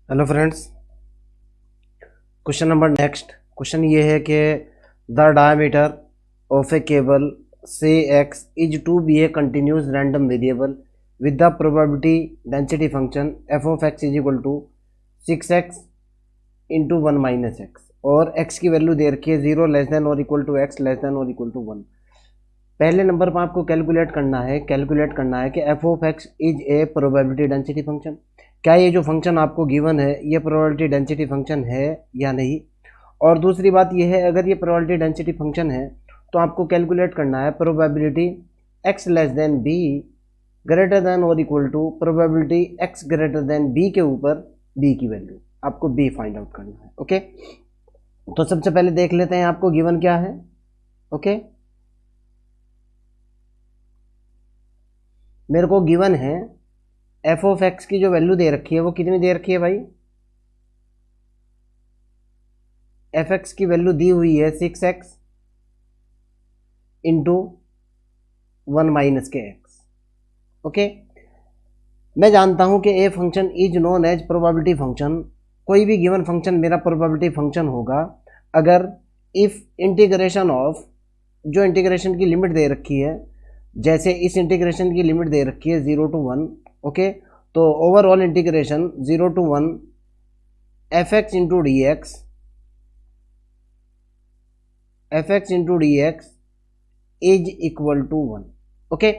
Hello friends, question number next. Question ये है कि the diameter of a cable say X is to be a continuous random variable with the probability density function F of X is equal to 6x into 1 minus X और X की value दे रखी है 0 less than और equal to X less than और equal to 1। पहले नंबर पर आपको कैलकुलेट करना है कि F of X is a probability density function. क्या ये जो फंक्शन आपको गिवन है ये प्रोबेबिलिटी डेंसिटी फंक्शन है या नहीं। और दूसरी बात ये है, अगर ये प्रोबेबिलिटी डेंसिटी फंक्शन है तो आपको कैलकुलेट करना है probability X less than B greater than और equal to probability X greater than B के ऊपर बी की वैल्यू आपको बी फाइंड आउट करना है। ओके, तो सबसे पहले देख लेते हैं आपको गिवन क्या है। ओके, मेरे को गिवन है एफ ऑफ एक्स की जो वैल्यू दे रखी है वो कितनी दे रखी है भाई। एफ एक्स की वैल्यू दी हुई है 6x इंटू 1 माइनस के एक्स। ओके, मैं जानता हूं कि a function is known as probability function. कोई भी गिवन फंक्शन मेरा प्रोबेबिलिटी फंक्शन होगा अगर इफ इंटीग्रेशन ऑफ, जो इंटीग्रेशन की लिमिट दे रखी है, जैसे इस इंटीग्रेशन की लिमिट दे रखी है 0 to 1। ओके, तो overall integration 0 to 1 F X into D X is equal to 1। Okay,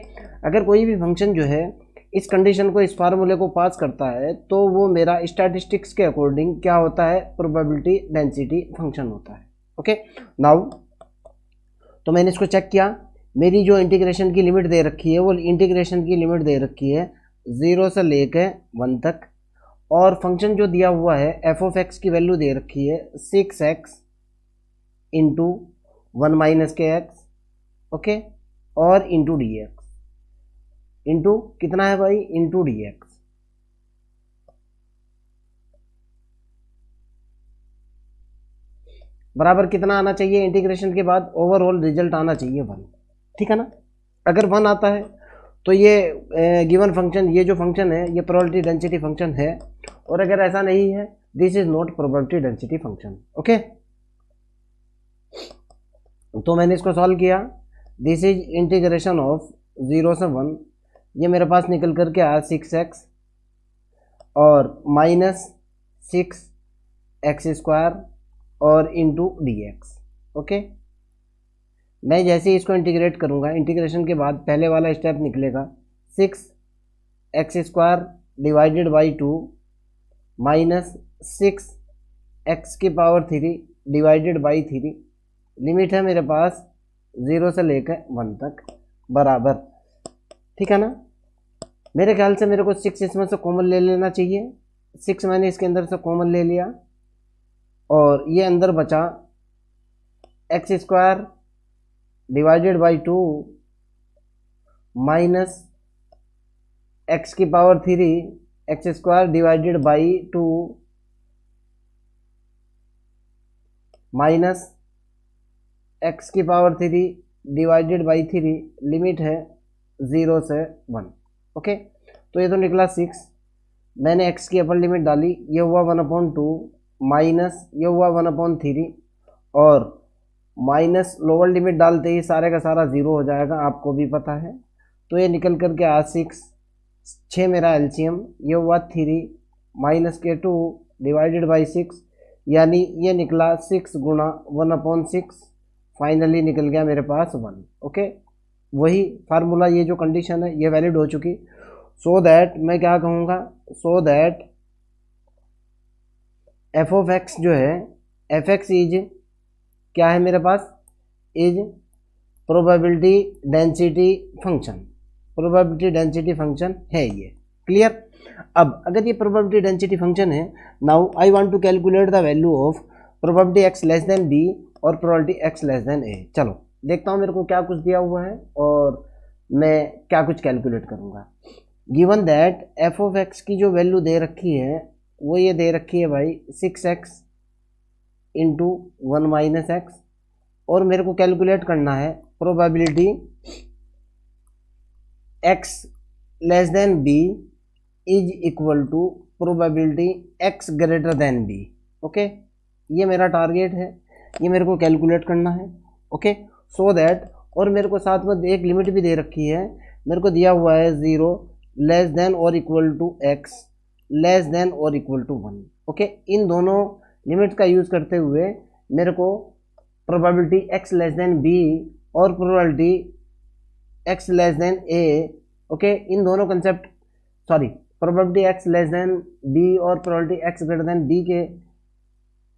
अगर कोई भी फंक्शन जो है इस कंडीशन को, इस फार्मूले को पास करता है तो वो मेरा स्टैटिस्टिक्स के अकॉर्डिंग क्या होता है, प्रोबेबिलिटी डेंसिटी फंक्शन होता है। ओके, नाउ तो मैंने इसको चेक किया, मेरी जो इंटीग्रेशन की लिमिट दे रखी है वो इंटीग्रेशन की लिमिट दे रखी है 0 से लेकर 1 तक, और फंक्शन जो दिया हुआ है एफ ऑफ एक्स की वैल्यू दे रखी है 6x इंटू 1 माइनस के एक्स। ओके, और इंटू डी एक्स, इंटू कितना है भाई, इंटू डी एक्स। बराबर कितना आना चाहिए इंटीग्रेशन के बाद, ओवरऑल रिजल्ट आना चाहिए 1। ठीक है ना, अगर 1 आता है तो ये गिवन फंक्शन, ये जो फंक्शन है ये प्रोबेबिलिटी डेंसिटी फंक्शन है, और अगर ऐसा नहीं है this is not probability density function. Okay, तो मैंने इसको सॉल्व किया, दिस इज इंटीग्रेशन ऑफ 0 से 1, ये मेरे पास निकल करके आया 6x और माइनस 6x² और इंटू डी एक्स। ओके, मैं जैसे ही इसको इंटीग्रेट करूंगा, इंटीग्रेशन के बाद पहले वाला स्टेप निकलेगा 6x² divided by 2 minus 6x³ divided by 3। Limit है मेरे पास 0 से लेकर 1 तक बराबर। ठीक है ना, मेरे ख्याल से मेरे को 6 इसमें से कॉमन ले लेना चाहिए। 6 मैंने इसके अंदर से कॉमन ले लिया और ये अंदर बचा x² divided by 2 minus x³ x² divided by 2 minus x³ divided by 3। Limit है 0 से 1। ओके, तो ये तो निकला 6, मैंने x की अपर लिमिट डाली, ये हुआ 1/2 माइनस ये हुआ 1/3 और माइनस लोअर लिमिट डालते ही सारे का सारा 0 हो जाएगा, आपको भी पता है। तो ये निकल करके आ 6 मेरा एलसीएम, ये हुआ 3 माइनस के 2 डिवाइडेड बाई 6, यानी ये निकला 6 गुणा 1/6, फाइनली निकल गया मेरे पास 1। ओके, वही फार्मूला, ये जो कंडीशन है ये वैलिड हो चुकी। सो दैट मैं क्या कहूँगा, so that F of X जो है, एफ एक्स इज क्या है मेरे पास, is probability density function. Probability density function है ये, क्लियर। अब अगर ये प्रोबेबिलिटी डेंसिटी फंक्शन है, now I want to calculate the value of probability X less than B और probability X less than A. चलो देखता हूँ मेरे को क्या कुछ दिया हुआ है और मैं क्या कुछ कैलकुलेट करूँगा। Given that F of x की जो वैल्यू दे रखी है वो ये दे रखी है भाई 6x इंटू 1 माइनस एक्स, और मेरे को कैलकुलेट करना है probability X less than B is equal to probability x greater than b। Okay, ये मेरा टारगेट है, ये मेरे को कैलकुलेट करना है। ओके, सो दैट, और मेरे को साथ में एक लिमिट भी दे रखी है, मेरे को दिया हुआ है 0 लेस देन और equal to x less than और इक्वल टू 1। ओके, इन दोनों लिमिट का यूज़ करते हुए मेरे को probability x less than b और probability x less than a, okay, इन दोनों concept, sorry, probability x less than b और probability x greater than b के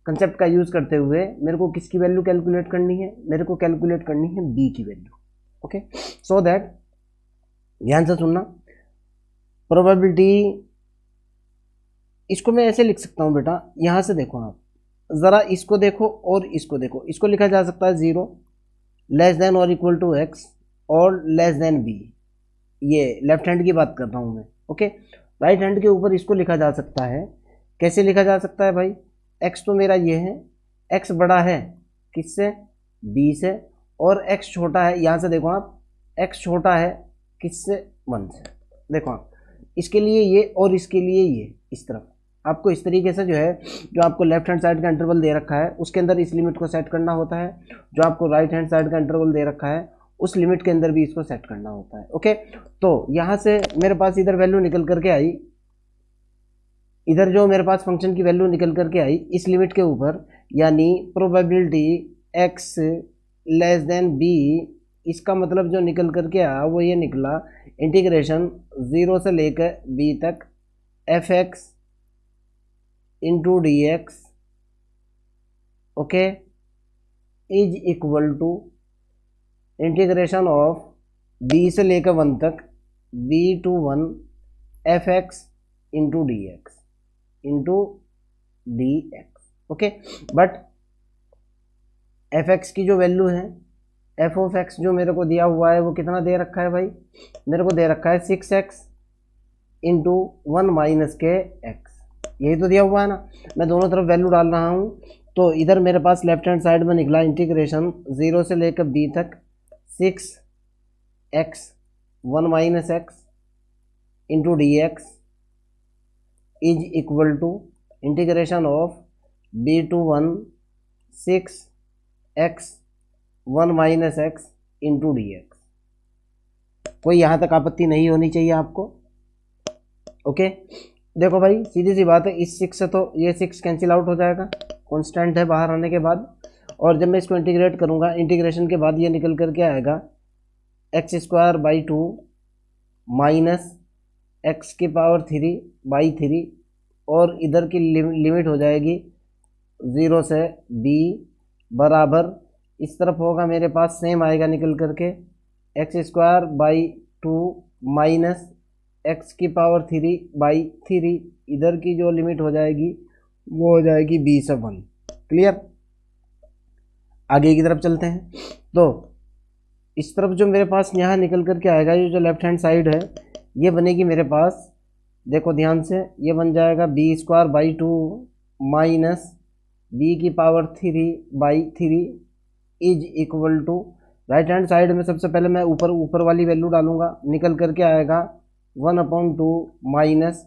कंसेप्ट का यूज़ करते हुए मेरे को किसकी वैल्यू कैलकुलेट करनी है, मेरे को कैलकुलेट करनी है b की वैल्यू। ओके, सो दैट, ध्यान से सुनना, प्रोबेबिलिटी, इसको मैं ऐसे लिख सकता हूँ बेटा, यहाँ से देखो आप ज़रा, इसको देखो और इसको देखो, इसको लिखा जा सकता है 0 लेस देन और इक्वल टू x और लेस देन b, ये लेफ्ट हैंड की बात कर रहा हूँ मैं। ओके, राइट हैंड के ऊपर इसको लिखा जा सकता है, कैसे लिखा जा सकता है भाई, x तो मेरा ये है, x बड़ा है किससे, b से, और x छोटा है, यहाँ से देखो आप, x छोटा है किससे, 1 से। देखो आप, इसके लिए ये और इसके लिए ये, इस तरफ आपको इस तरीके से जो है, जो आपको लेफ्ट हैंड साइड का इंटरवल दे रखा है उसके अंदर इस लिमिट को सेट करना होता है, जो आपको राइट हैंड साइड का इंटरवल दे रखा है उस लिमिट के अंदर भी इसको सेट करना होता है। ओके, तो यहाँ से मेरे पास इधर वैल्यू निकल करके आई, इधर जो मेरे पास फंक्शन की वैल्यू निकल करके आई इस लिमिट के ऊपर, यानी probability x less than b, इसका मतलब जो निकल करके आया वो ये निकला, इंटीग्रेशन 0 से लेकर b तक f(x) into D X, okay, is equal to integration of b से लेकर 1 तक b to 1 f(x) into D X. Okay, but f(x) की जो वैल्यू है, f(x) जो मेरे को दिया हुआ है वो कितना दे रखा है भाई, मेरे को दे रखा है 6x इंटू 1 माइनस के x, यही तो दिया हुआ है ना। मैं दोनों तरफ वैल्यू डाल रहा हूँ, तो इधर मेरे पास लेफ्ट हैंड साइड में निकला इंटीग्रेशन 0 से लेकर b तक 6x 1 minus x into D X is equal to integration of b to 1 6x 1 minus x into D X. कोई यहाँ तक आपत्ति नहीं होनी चाहिए आपको। ओके, देखो भाई, सीधी सी बात है, इस 6 से तो ये 6 कैंसिल आउट हो जाएगा, कांस्टेंट है बाहर आने के बाद, और जब मैं इसको इंटीग्रेट करूँगा, इंटीग्रेशन के बाद ये निकल करके आएगा x²/2 माइनस x⁻³ और इधर की लिमिट हो जाएगी 0 से b बराबर, इस तरफ होगा मेरे पास सेम आएगा निकल करके x²/2 माइनस x⁻³ इधर की जो लिमिट हो जाएगी वो हो जाएगी b से 1। क्लियर, आगे की तरफ चलते हैं। तो इस तरफ जो मेरे पास यहाँ निकल करके आएगा, ये जो लेफ्ट हैंड साइड है ये बनेगी मेरे पास, देखो ध्यान से, ये बन जाएगा b²/2 minus b⁻³ is equal to, right hand side में सबसे पहले मैं ऊपर वाली वैल्यू डालूंगा, निकल करके आएगा 1/2 माइनस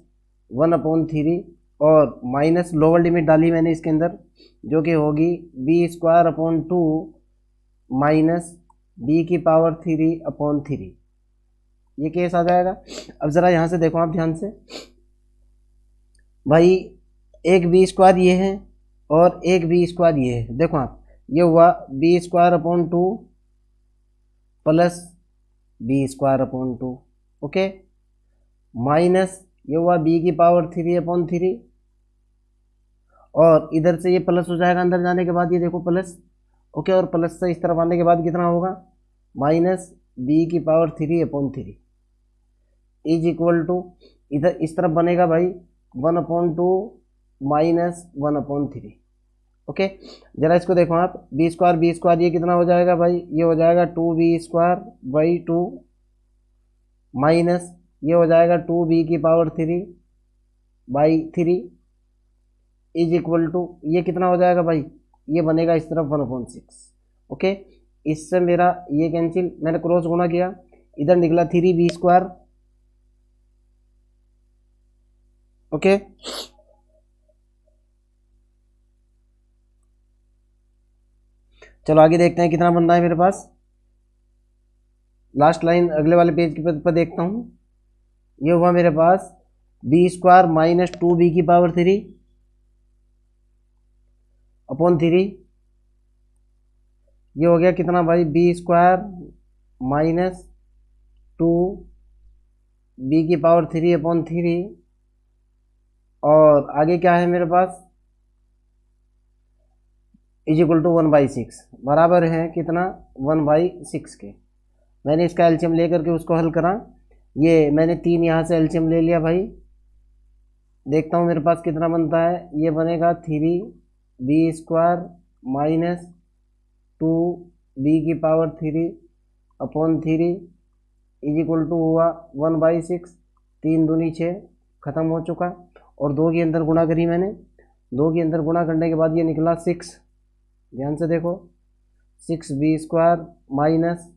1/3 और माइनस लोअर लिमिट डाली मैंने इसके अंदर, जो कि होगी b²/2 माइनस b⁻³/3। ये केस आ जाएगा। अब ज़रा यहाँ से देखो आप ध्यान से भाई, एक b² ये है और एक b² ये है, देखो आप, ये हुआ b²/2 plus b²/2, okay, minus ये हुआ b⁻³ और इधर से ये प्लस हो जाएगा अंदर जाने के बाद, ये देखो प्लस, ओके, और प्लस से इस तरफ आने के बाद कितना होगा, minus b⁻³ is equal to, इधर इस तरफ बनेगा भाई 1/2 माइनस 1/3। ओके, जरा इसको देखो आप, b² ये कितना हो जाएगा भाई, ये हो जाएगा 2b²/2 माइनस ये हो जाएगा 2b⁻³ इज इक्वल टू, ये कितना हो जाएगा भाई, ये बनेगा इस तरफ 1/6। ओके, इससे मेरा ये कैंसिल, मैंने क्रॉस गुणा किया, इधर निकला 3b² ओके। चलो आगे देखते हैं कितना बन रहा है मेरे पास। लास्ट लाइन अगले वाले पेज के पर देखता हूँ। ये हुआ मेरे पास बी स्क्वायर माइनस 2b की पावर 3 अपॉन 3। ये हो गया कितना भाई, बी स्क्वायर माइनस 2b की पावर 3 अपॉन 3। और आगे क्या है मेरे पास, इज इक्वल टू 1/6 बराबर है कितना, 1/6 के। मैंने इसका एलसीएम लेकर के उसको हल करा। ये मैंने 3 यहाँ से एलसीएम ले लिया भाई। देखता हूँ मेरे पास कितना बनता है। ये बनेगा 3b स्क्वायर माइनस 2b की power 3 upon 3 is equal to हुआ 1/6। 3 दूनी 6 खत्म हो चुका। और 2 के अंदर गुणा करी मैंने। 2 के अंदर गुणा करने के बाद ये निकला 6। ध्यान से देखो, 6b स्क्वायर माइनस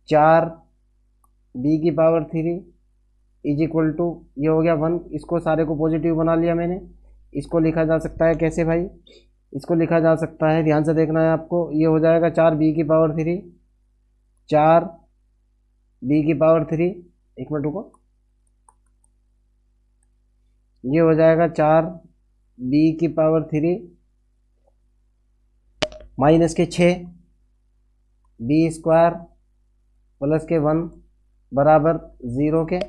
4b की पावर 3 इज इक्वल टू, ये हो गया 1। इसको सारे को पॉजिटिव बना लिया मैंने। इसको लिखा जा सकता है कैसे भाई, इसको लिखा जा सकता है, ध्यान से देखना है आपको। ये हो जाएगा 4b की पावर 3, 4b की पावर 3, एक मिनट रुको। ये हो जाएगा 4b की पावर 3 माइनस के 6b स्क्वायर प्लस के 1 बराबर 0 के।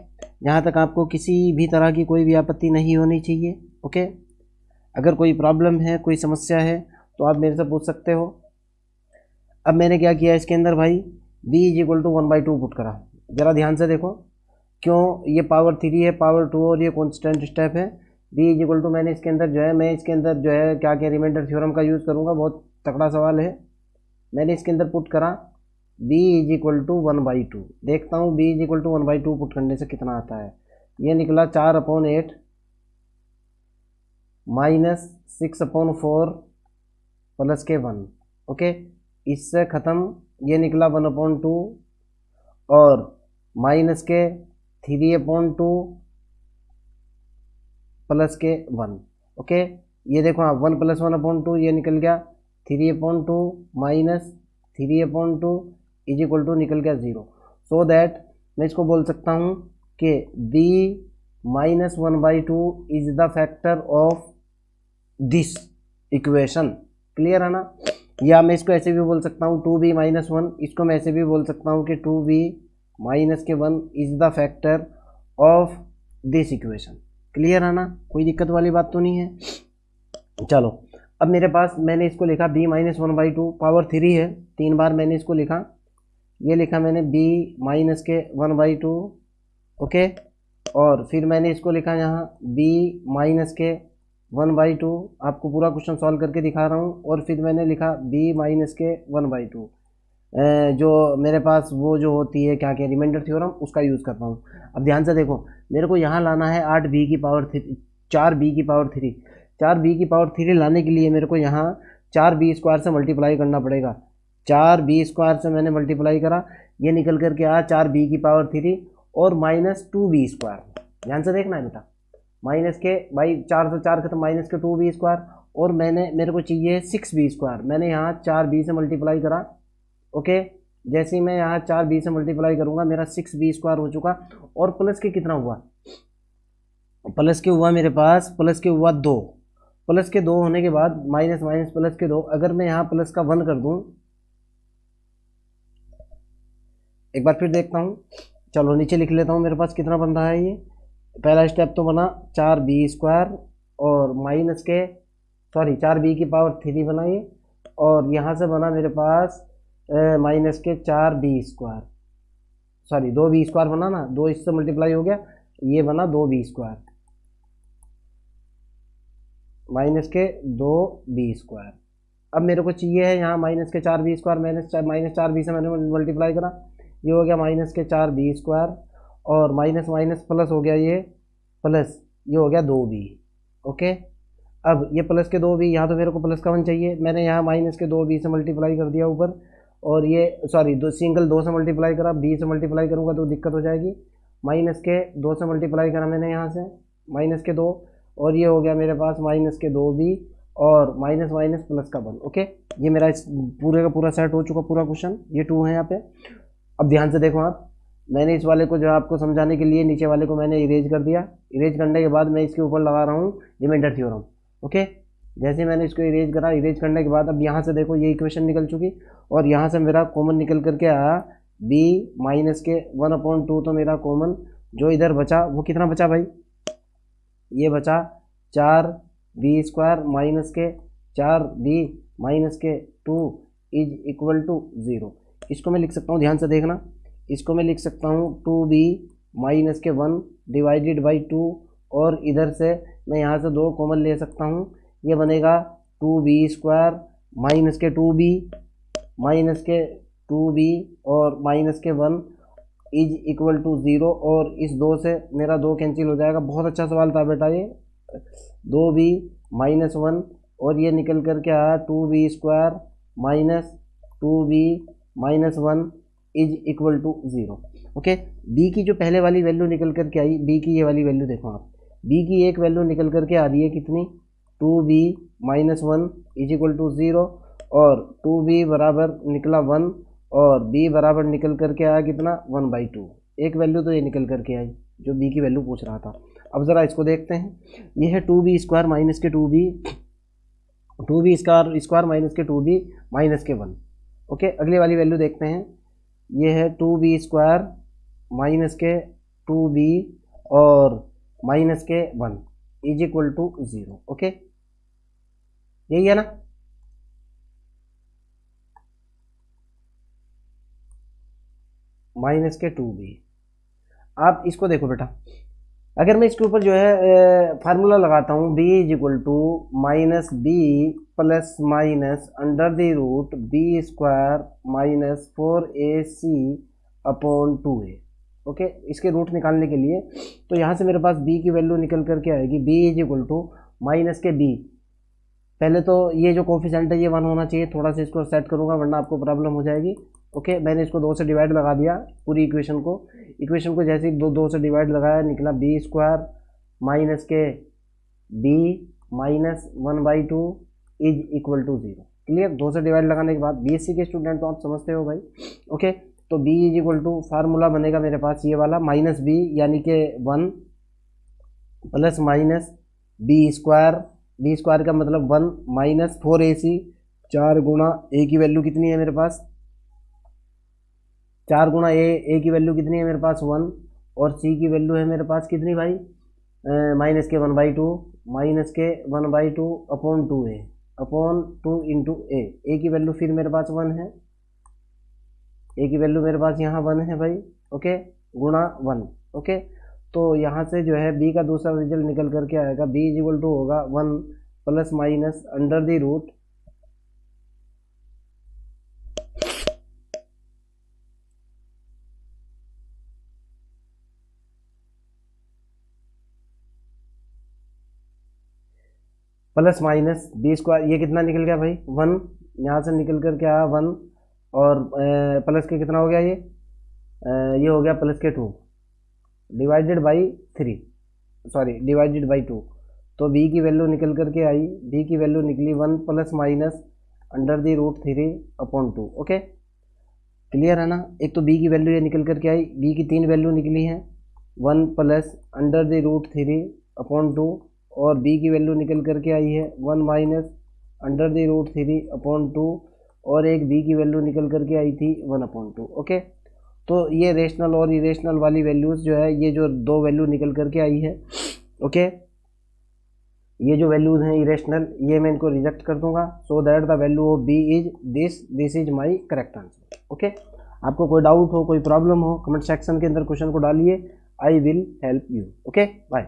यहाँ तक आपको किसी भी तरह की कोई भी आपत्ति नहीं होनी चाहिए। ओके, अगर कोई प्रॉब्लम है, कोई समस्या है तो आप मेरे से पूछ सकते हो। अब मैंने क्या किया इसके अंदर भाई, b is equal to 1/2 put करा। ज़रा ध्यान से देखो, क्यों, ये पावर 3 है, पावर 2 और ये कॉन्स्टेंट स्टेप है। b इज इक्वल टू, मैंने इसके अंदर जो है, मैं इसके अंदर जो है क्या क्या रिमाइंडर थ्योरम का यूज़ करूँगा। बहुत तगड़ा सवाल है। मैंने इसके अंदर पुट करा b इज इक्वल टू 1/2। देखता हूँ b is equal to 1/2 put करने से कितना आता है। ये निकला 4/8 माइनस 6/4 प्लस के 1। ओके, इससे ख़त्म। ये निकला 1/2 और माइनस के 3/2 प्लस के 1। ओके, ये देखो आप 1 + 1/2 ये निकल गया 3/2 माइनस 3/2 इज इक्वल टू निकल गया 0। सो दैट मैं इसको बोल सकता हूँ कि b माइनस 1/2 is the factor of this equation. Clear है ना। या मैं इसको ऐसे भी बोल सकता हूँ 2b माइनस 1, इसको मैं ऐसे भी बोल सकता हूँ कि 2b माइनस के 1 is the factor of this equation. Clear है ना, कोई दिक्कत वाली बात तो नहीं है। चलो, अब मेरे पास मैंने इसको लिखा b माइनस 1/2, पावर 3 है, 3 बार मैंने इसको लिखा। ये लिखा मैंने b माइनस के 1/2। ओके, और फिर मैंने इसको लिखा यहाँ b माइनस के 1/2। आपको पूरा क्वेश्चन सॉल्व करके दिखा रहा हूँ। और फिर मैंने लिखा b माइनस के 1/2, जो मेरे पास वो जो होती है क्या क्या रिमाइंडर थ्योरम, उसका यूज़ करता हूँ। अब ध्यान से देखो, मेरे को यहाँ लाना है 8b की पावर 3, 4b की पावर 3। 4b की पावर 3 लाने के लिए मेरे को यहाँ 4b स्क्वायर से मल्टीप्लाई करना पड़ेगा। 4b स्क्वायर से मैंने मल्टीप्लाई करा, ये निकल करके आया 4b की पावर 3 और माइनस 2b स्क्वायर। ध्यान से देखना है बेटा, माइनस के भाई 4 से 4 खत्म, माइनस के 2b स्क्वायर। और मेरे को चाहिए 6b स्क्वायर। मैंने यहाँ 4b से मल्टीप्लाई करा। ओके, जैसे ही मैं यहाँ 4b से मल्टीप्लाई करूँगा मेरा 6b स्क्वायर हो चुका। और प्लस के कितना हुआ, प्लस के हुआ मेरे पास, प्लस के हुआ 2। प्लस के 2 होने के बाद माइनस माइनस प्लस के 2, अगर मैं यहाँ प्लस का 1 कर दूँ, एक बार फिर देखता हूँ। चलो नीचे लिख लेता हूँ मेरे पास कितना बन रहा है। ये पहला स्टेप तो बना 4b स्क्वायर और माइनस के 4b की पावर 3 बनाइए। और यहाँ से बना मेरे पास माइनस के 4b स्क्वायर, 2b स्क्वायर बना ना, 2 इससे मल्टीप्लाई हो गया, ये बना 2b स्क्वायर माइनस के 2b स्क्वायर। अब मेरे को चाहिए है यहाँ माइनस के 4b स्क्वायर, माइनस 4b से मैंने मल्टीप्लाई करा, ये हो गया माइनस के 4b स्क्वायर और माइनस माइनस प्लस हो गया, ये प्लस, ये हो गया 2b। ओके, अब ये प्लस के 2b, यहाँ तो मेरे को प्लस का 1 चाहिए, मैंने यहाँ माइनस के 2b से मल्टीप्लाई कर दिया ऊपर। और ये सिंगल 2 से मल्टीप्लाई करा, b से मल्टीप्लाई करूँगा तो दिक्कत हो जाएगी। माइनस के 2 से मल्टीप्लाई करा मैंने यहाँ से, माइनस के 2 और ये हो गया मेरे पास माइनस के 2b और माइनस माइनस प्लस का 1। ओके, ये मेरा इस पूरे का पूरा सेट हो चुका पूरा क्वेश्चन। ये 2 है यहाँ पे। अब ध्यान से देखो आप, मैंने इस वाले को जो आपको समझाने के लिए नीचे वाले को मैंने इरेज कर दिया। इरेज करने के बाद मैं इसके ऊपर लगा रहा हूँ रिमाइंडर थ्योरम। ओके, जैसे मैंने इसको इरेज करा, इरेज करने के बाद अब यहाँ से देखो ये इक्वेशन निकल चुकी और यहाँ से मेरा कॉमन निकल करके आया b माइनस के 1/2। तो मेरा कॉमन जो इधर बचा वो कितना बचा भाई, ये बचा 4b² माइनस के 4b माइनस के 2 इज इक्वल टू 0। इसको मैं लिख सकता हूँ, ध्यान से देखना, इसको मैं लिख सकता हूँ 2b माइनस के 1 डिवाइडेड बाई 2 और इधर से मैं यहाँ से 2 कॉमन ले सकता हूँ। ये बनेगा 2b² माइनस के 2b माइनस के 2b और माइनस के 1 इज इक्वल टू 0। और इस 2 से मेरा 2 कैंसिल हो जाएगा। बहुत अच्छा सवाल था बेटा ये। 2b माइनस 1 और ये निकल कर क्या आया 2b² minus 2b minus 1 is equal to 0। Okay, b की जो पहले वाली वैल्यू निकल कर के आई, b की ये वाली वैल्यू देखो आप, b की एक वैल्यू निकल कर के आ रही है कितनी, 2b minus 1 is equal to 0 और 2b बराबर निकला 1 और b बराबर निकल करके आया कितना 1/2। एक वैल्यू तो ये निकल करके आई जो b की वैल्यू पूछ रहा था। अब ज़रा इसको देखते हैं। ये है 2b² माइनस के 2b² माइनस के 2b माइनस के 1। ओके, अगली वाली वैल्यू देखते हैं। ये है 2b² माइनस के 2b और माइनस के 1 इज इक्वल टू 0। ओके, यही है ना। माइनस के 2b। आप इसको देखो बेटा, अगर मैं इसके ऊपर जो है फार्मूला लगाता हूँ b is equal to minus b plus minus under the root b² minus 4ac upon 2a। Okay, इसके रूट निकालने के लिए तो यहाँ से मेरे पास b की वैल्यू निकल करके आएगी b is equal to minus के b। पहले तो ये जो कोफिशिएंट है ये 1 होना चाहिए। थोड़ा सा इसको सेट करूँगा वरना आपको प्रॉब्लम हो जाएगी। ओके, मैंने इसको 2 से डिवाइड लगा दिया पूरी इक्वेशन को जैसे ही 2 से डिवाइड लगाया निकला b² माइनस के b माइनस 1/2 इज इक्वल टू 0। क्लियर, 2 से डिवाइड लगाने के बाद बीएससी के स्टूडेंट तो आप समझते हो भाई। ओके, तो b is equal to formula बनेगा मेरे पास ये वाला माइनस b यानी कि 1 प्लस माइनस b² का मतलब 1 माइनस 4ac 4 गुणा a की वैल्यू कितनी है मेरे पास, 4 गुणा ए की वैल्यू कितनी है मेरे पास 1 और c की वैल्यू है मेरे पास कितनी भाई माइनस के 1/2 माइनस के 1/2 अपॉन 2a अपॉन 2 इंटू ए की वैल्यू फिर मेरे पास 1 है, ए की वैल्यू मेरे पास यहाँ 1 है भाई। ओके, गुणा 1। ओके, तो यहाँ से जो है b का दूसरा रिजल्ट निकल करके आएगा b इज इक्वल टू होगा 1 plus minus under the root plus minus b²। ये कितना निकल गया भाई 1, यहाँ से निकल कर के आया 1 और प्लस के कितना हो गया ये हो गया प्लस के 2 divided by 3, sorry divided by 2। तो b की वैल्यू निकल करके आई, b की वैल्यू निकली 1 plus minus under the root 3 upon 2। Okay, clear है ना। एक तो b की वैल्यू ये निकल करके आई, b की 3 वैल्यू निकली हैं 1 plus under the root 3 upon 2 और b की वैल्यू निकल करके आई है 1 minus under the root 3 upon 2 और एक b की वैल्यू निकल करके आई थी 1/2। ओके, तो ये रेशनल और इरेशनल वाली वैल्यूज़ जो है ये जो 2 वैल्यू निकल करके आई है। ओके, ये जो वैल्यूज़ हैं इरेशनल ये मैं इनको रिजेक्ट कर दूंगा so that the value of b is this is my correct answer. Okay, आपको कोई डाउट हो कोई प्रॉब्लम हो कमेंट सेक्शन के अंदर क्वेश्चन को डालिए, I will help you. Okay, bye.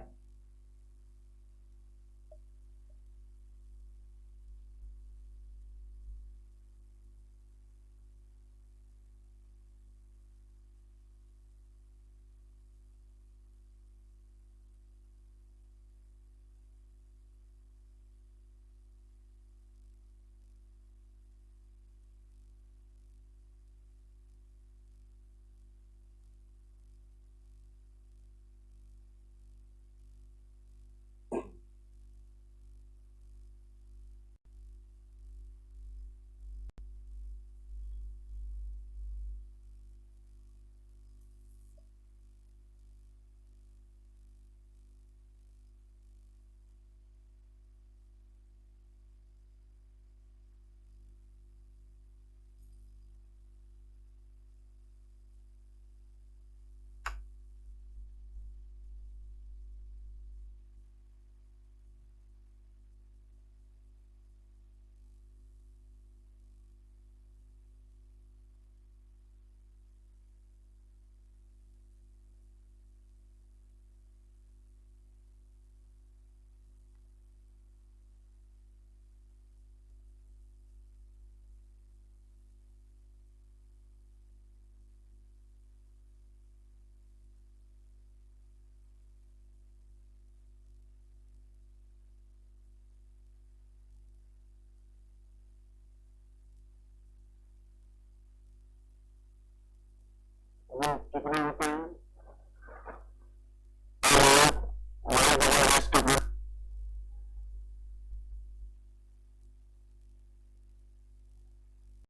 कितना होता है